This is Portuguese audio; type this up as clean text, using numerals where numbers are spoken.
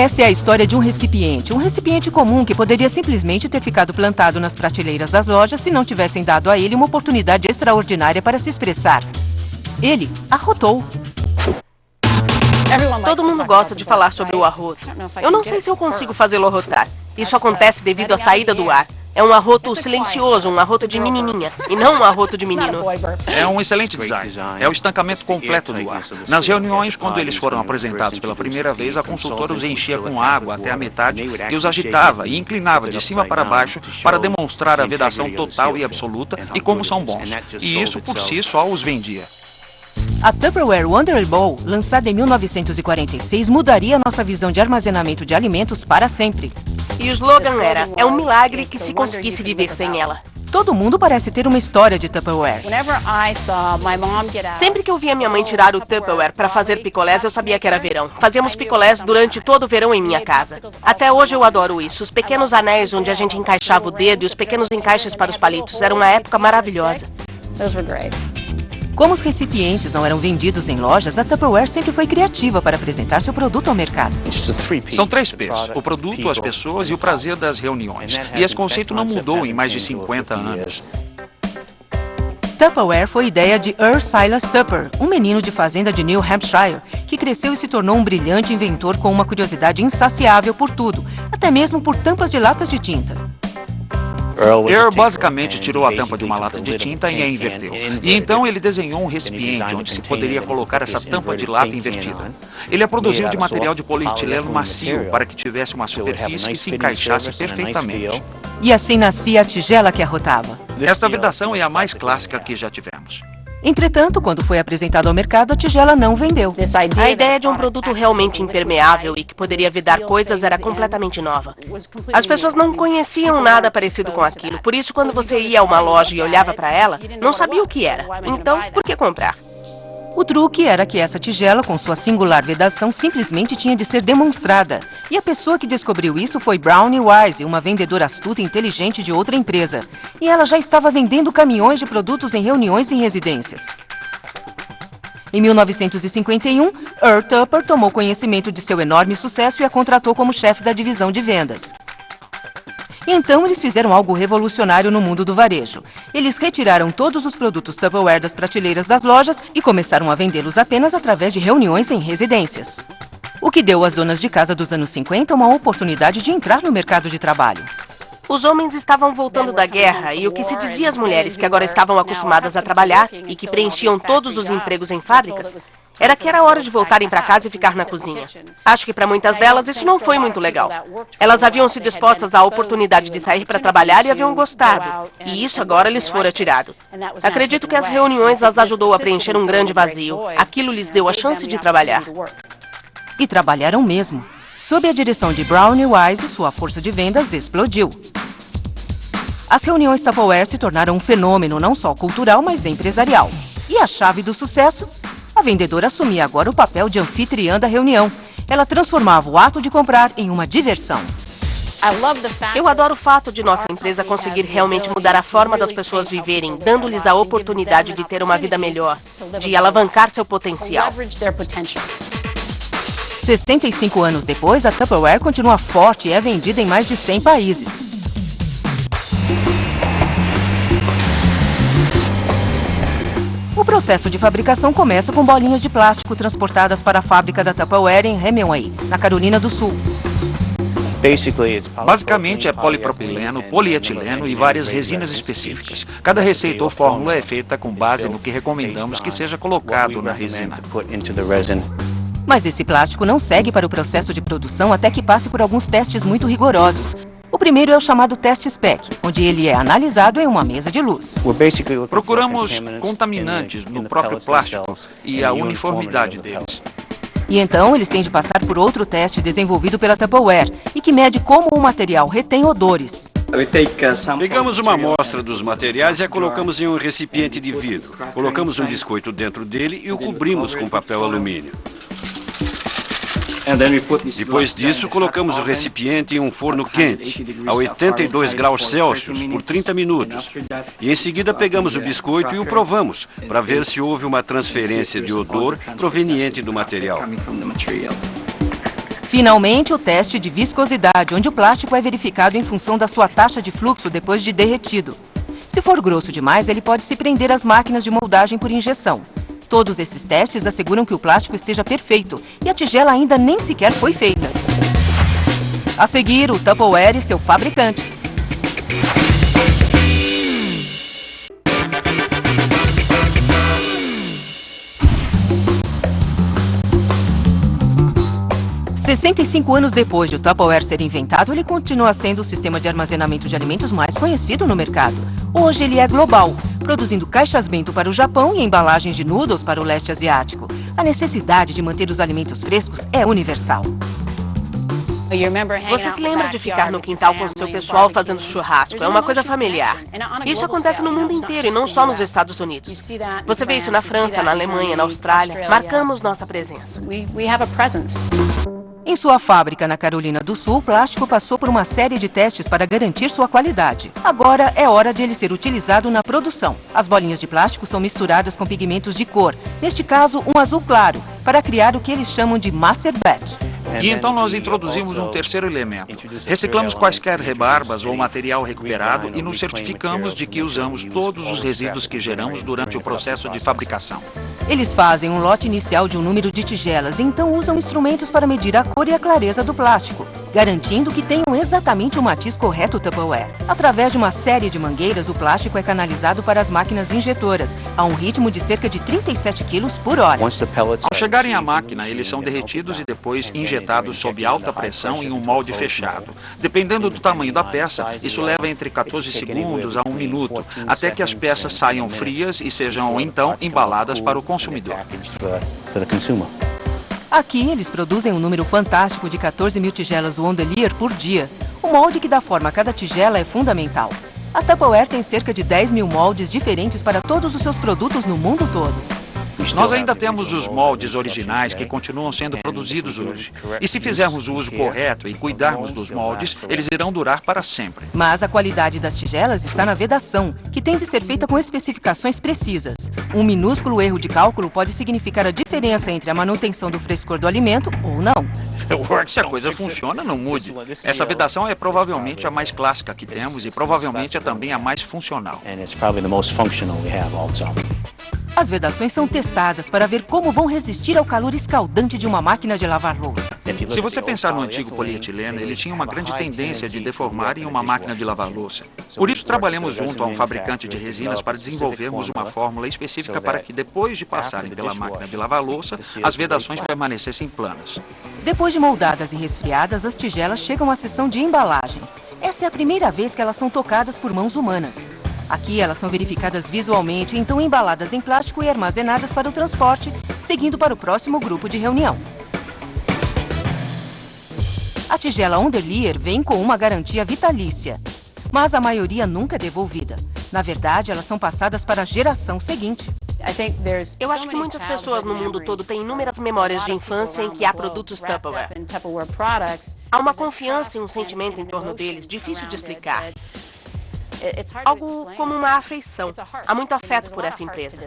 Esta é a história de um recipiente comum que poderia simplesmente ter ficado plantado nas prateleiras das lojas se não tivessem dado a ele uma oportunidade extraordinária para se expressar. Ele arrotou. Todo mundo gosta de falar sobre o arroto. Eu não sei se eu consigo fazê-lo arrotar. Isso acontece devido à saída do ar. É um arroto silencioso, um arroto de menininha, e não um arroto de menino. É um excelente design. É o estancamento completo do ar. Nas reuniões, quando eles foram apresentados pela primeira vez, a consultora os enchia com água até a metade e os agitava e inclinava de cima para baixo para demonstrar a vedação total e absoluta e como são bons. E isso por si só os vendia. A Tupperware Wonder Bowl, lançada em 1946, mudaria a nossa visão de armazenamento de alimentos para sempre. E o slogan era: é um milagre que se conseguisse viver sem ela. Todo mundo parece ter uma história de Tupperware. Sempre que eu via minha mãe tirar o Tupperware para fazer picolés, eu sabia que era verão. Fazíamos picolés durante todo o verão em minha casa. Até hoje eu adoro isso. Os pequenos anéis onde a gente encaixava o dedo e os pequenos encaixes para os palitos. Era uma época maravilhosa. Como os recipientes não eram vendidos em lojas, a Tupperware sempre foi criativa para apresentar seu produto ao mercado. São 3 P's: o produto, as pessoas e o prazer das reuniões. E esse conceito não mudou em mais de 50 anos. Tupperware foi ideia de Earl Silas Tupper, um menino de fazenda de New Hampshire, que cresceu e se tornou um brilhante inventor com uma curiosidade insaciável por tudo, até mesmo por tampas de latas de tinta. Earl basicamente tirou a tampa de uma lata de tinta e a inverteu. E então ele desenhou um recipiente onde se poderia colocar essa tampa de lata invertida. Ele a produziu de material de polietileno macio para que tivesse uma superfície que se encaixasse perfeitamente. E assim nascia a tigela que arrotava. Esta vedação é a mais clássica que já tivemos. Entretanto, quando foi apresentado ao mercado, a tigela não vendeu. A ideia de um produto realmente impermeável e que poderia vedar coisas era completamente nova. As pessoas não conheciam nada parecido com aquilo, por isso quando você ia a uma loja e olhava para ela, não sabia o que era. Então, por que comprar? O truque era que essa tigela, com sua singular vedação, simplesmente tinha de ser demonstrada. E a pessoa que descobriu isso foi Brownie Wise, uma vendedora astuta e inteligente de outra empresa. E ela já estava vendendo caminhões de produtos em reuniões em residências. Em 1951, Earl Tupper tomou conhecimento de seu enorme sucesso e a contratou como chefe da divisão de vendas. Então eles fizeram algo revolucionário no mundo do varejo. Eles retiraram todos os produtos Tupperware das prateleiras das lojas e começaram a vendê-los apenas através de reuniões em residências. O que deu às donas de casa dos anos 50 uma oportunidade de entrar no mercado de trabalho. Os homens estavam voltando da guerra e o que se dizia às mulheres que agora estavam acostumadas a trabalhar e que preenchiam todos os empregos em fábricas era que era hora de voltarem para casa e ficar na cozinha. Acho que para muitas delas isso não foi muito legal. Elas haviam sido expostas à oportunidade de sair para trabalhar e haviam gostado. E isso agora lhes fora tirado. Acredito que as reuniões as ajudou a preencher um grande vazio. Aquilo lhes deu a chance de trabalhar. E trabalharam mesmo. Sob a direção de Brownie Wise, sua força de vendas explodiu. As reuniões Tupperware se tornaram um fenômeno não só cultural, mas empresarial. E a chave do sucesso? A vendedora assumia agora o papel de anfitriã da reunião. Ela transformava o ato de comprar em uma diversão. Eu adoro o fato de nossa empresa conseguir realmente mudar a forma das pessoas viverem, dando-lhes a oportunidade de ter uma vida melhor, de alavancar seu potencial. 65 anos depois, a Tupperware continua forte e é vendida em mais de 100 países. O processo de fabricação começa com bolinhas de plástico transportadas para a fábrica da Tupperware em Hemingway, na Carolina do Sul. Basicamente é polipropileno, polietileno e várias resinas específicas. Cada receita ou fórmula é feita com base no que recomendamos que seja colocado na resina. Mas esse plástico não segue para o processo de produção até que passe por alguns testes muito rigorosos. O primeiro é o chamado teste SPEC, onde ele é analisado em uma mesa de luz. Procuramos contaminantes no próprio plástico e a uniformidade deles. E então eles têm de passar por outro teste desenvolvido pela Tupperware e que mede como o material retém odores. Pegamos uma amostra dos materiais e a colocamos em um recipiente de vidro. Colocamos um biscoito dentro dele e o cobrimos com papel alumínio. Depois disso, colocamos o recipiente em um forno quente, a 82 graus Celsius, por 30 minutos. E em seguida pegamos o biscoito e o provamos, para ver se houve uma transferência de odor proveniente do material. Finalmente, o teste de viscosidade, onde o plástico é verificado em função da sua taxa de fluxo depois de derretido. Se for grosso demais, ele pode se prender às máquinas de moldagem por injeção. Todos esses testes asseguram que o plástico esteja perfeito e a tigela ainda nem sequer foi feita. A seguir, o Tupperware e seu fabricante. Há 65 anos depois de o Tupperware ser inventado, ele continua sendo o sistema de armazenamento de alimentos mais conhecido no mercado. Hoje ele é global, produzindo caixas bento para o Japão e embalagens de noodles para o leste asiático. A necessidade de manter os alimentos frescos é universal. Você se lembra de ficar no quintal com seu pessoal fazendo churrasco? É uma coisa familiar. Isso acontece no mundo inteiro e não só nos Estados Unidos. Você vê isso na França, na Alemanha, na Austrália. Marcamos nossa presença. Em sua fábrica na Carolina do Sul, o plástico passou por uma série de testes para garantir sua qualidade. Agora é hora de ele ser utilizado na produção. As bolinhas de plástico são misturadas com pigmentos de cor, neste caso um azul claro, para criar o que eles chamam de master batch. E então nós introduzimos um terceiro elemento. Reciclamos quaisquer rebarbas ou material recuperado e nos certificamos de que usamos todos os resíduos que geramos durante o processo de fabricação. Eles fazem um lote inicial de um número de tigelas e então usam instrumentos para medir a cor e a clareza do plástico, garantindo que tenham exatamente o matiz correto Tupperware. Através de uma série de mangueiras, o plástico é canalizado para as máquinas injetoras, a um ritmo de cerca de 37 kg por hora. Ao chegarem à máquina, eles são derretidos e depois injetados sob alta pressão em um molde fechado. Dependendo do tamanho da peça, isso leva entre 14 segundos a 1 minuto, até que as peças saiam frias e sejam então embaladas para o consumidor. Aqui, eles produzem um número fantástico de 14 mil tigelas Wondelier por dia. O molde que dá forma a cada tigela é fundamental. A Tupperware tem cerca de 10 mil moldes diferentes para todos os seus produtos no mundo todo. Nós ainda temos os moldes originais que continuam sendo produzidos hoje. E se fizermos o uso correto e cuidarmos dos moldes, eles irão durar para sempre. Mas a qualidade das tigelas está na vedação, que tem de ser feita com especificações precisas. Um minúsculo erro de cálculo pode significar a diferença entre a manutenção do frescor do alimento ou não. Se a coisa funciona, não mude. Essa vedação é provavelmente a mais clássica que temos e provavelmente é também a mais funcional. As vedações são testadas para ver como vão resistir ao calor escaldante de uma máquina de lavar louça. Se você pensar no antigo polietileno, ele tinha uma grande tendência de deformar em uma máquina de lavar louça. Por isso, trabalhamos junto a um fabricante de resinas para desenvolvermos uma fórmula específica para que, depois de passarem pela máquina de lavar louça, as vedações permanecessem planas. Depois de moldadas e resfriadas, as tigelas chegam à seção de embalagem. Esta é a primeira vez que elas são tocadas por mãos humanas. Aqui elas são verificadas visualmente, então embaladas em plástico e armazenadas para o transporte, seguindo para o próximo grupo de reunião. A tigela Wondelier vem com uma garantia vitalícia, mas a maioria nunca é devolvida. Na verdade, elas são passadas para a geração seguinte. Eu acho que muitas pessoas no mundo todo têm inúmeras memórias de infância em que há produtos Tupperware. Há uma confiança e um sentimento em torno deles, difícil de explicar. Algo como uma afeição. Há muito afeto por essa empresa.